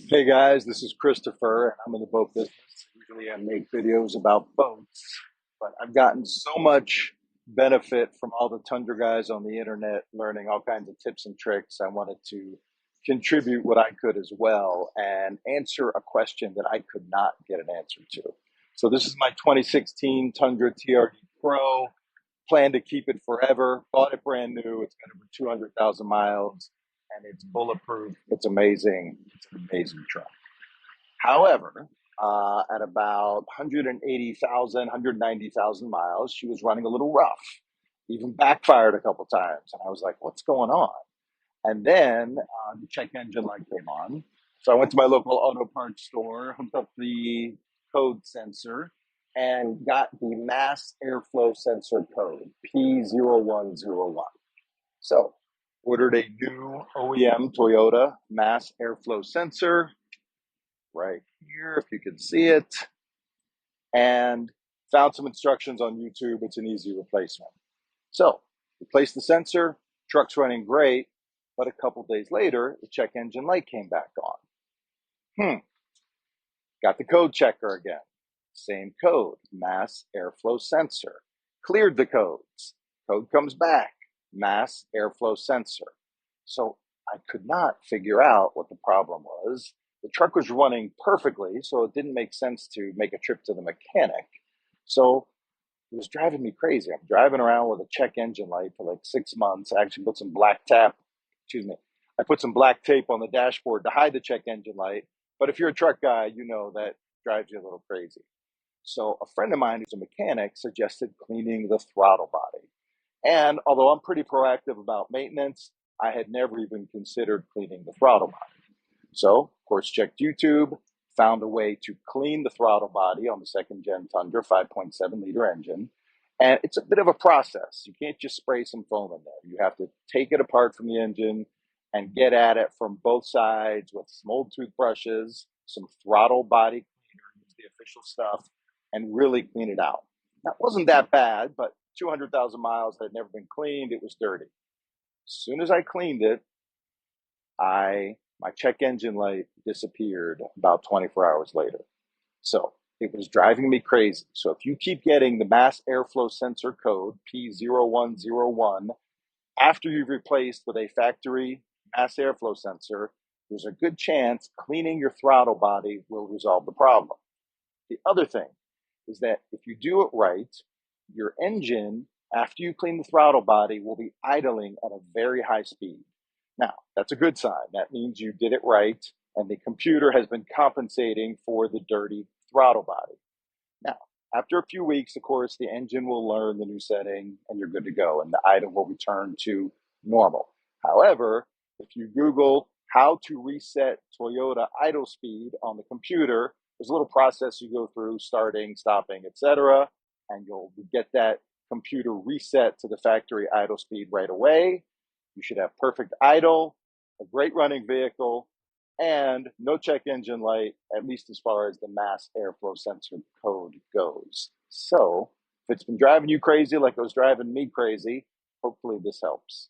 Hey guys, this is Christopher, and I'm in the boat business. Usually I make videos about boats, but I've gotten so much benefit from all the Tundra guys on the internet learning all kinds of tips and tricks. I wanted to contribute what I could as well and answer a question that I could not get an answer to. So this is my 2016 Tundra TRD Pro. Plan to keep it forever. Bought it brand new. It's got over 200,000 miles and it's bulletproof. It's amazing. It's an amazing truck. However, at about 180,000, 190,000 miles, she was running a little rough, even backfired a couple times. And I was like, what's going on? And then the check engine light came on. So I went to my local auto parts store, hooked up the code sensor, and got the mass airflow sensor code, P0101. So ordered a new OEM Toyota mass airflow sensor right here, if you can see it, and found some instructions on YouTube. It's an easy replacement. So replaced the sensor, truck's running great, but a couple days later, the check engine light came back on. Got the code checker again. Same code, mass airflow sensor. Cleared the codes. Code comes back, mass airflow sensor. So I could not figure out what the problem was. The truck was running perfectly, so it didn't make sense to make a trip to the mechanic. So it was driving me crazy. I'm driving around with a check engine light for like 6 months. I actually put some I put some black tape on the dashboard to hide the check engine light. But if you're a truck guy, you know that drives you a little crazy. So a friend of mine who's a mechanic suggested cleaning the throttle body. And although I'm pretty proactive about maintenance, I had never even considered cleaning the throttle body. So, of course, checked YouTube, found a way to clean the throttle body on the second gen Tundra 5.7 liter engine. And it's a bit of a process. You can't just spray some foam in there. You have to take it apart from the engine and get at it from both sides with some old toothbrushes, some throttle body cleaner, use the official stuff, and really clean it out. That wasn't that bad, but 200,000 miles had never been cleaned. It was dirty. As soon as I cleaned it, my check engine light disappeared about 24 hours later. So it was driving me crazy. So if you keep getting the mass airflow sensor code P0101 after you've replaced with a factory mass airflow sensor, there's a good chance cleaning your throttle body will resolve the problem. The other thing is that if you do it right, your engine, after you clean the throttle body, will be idling at a very high speed. Now, that's a good sign. That means you did it right, and the computer has been compensating for the dirty throttle body. Now, after a few weeks, of course, the engine will learn the new setting, and you're good to go, and the idle will return to normal. However, if you Google how to reset Toyota idle speed on the computer, there's a little process you go through, starting, stopping, etc., and you'll get that computer reset to the factory idle speed right away. You should have perfect idle, a great running vehicle, and no check engine light, at least as far as the mass airflow sensor code goes. So if it's been driving you crazy like it was driving me crazy, hopefully this helps.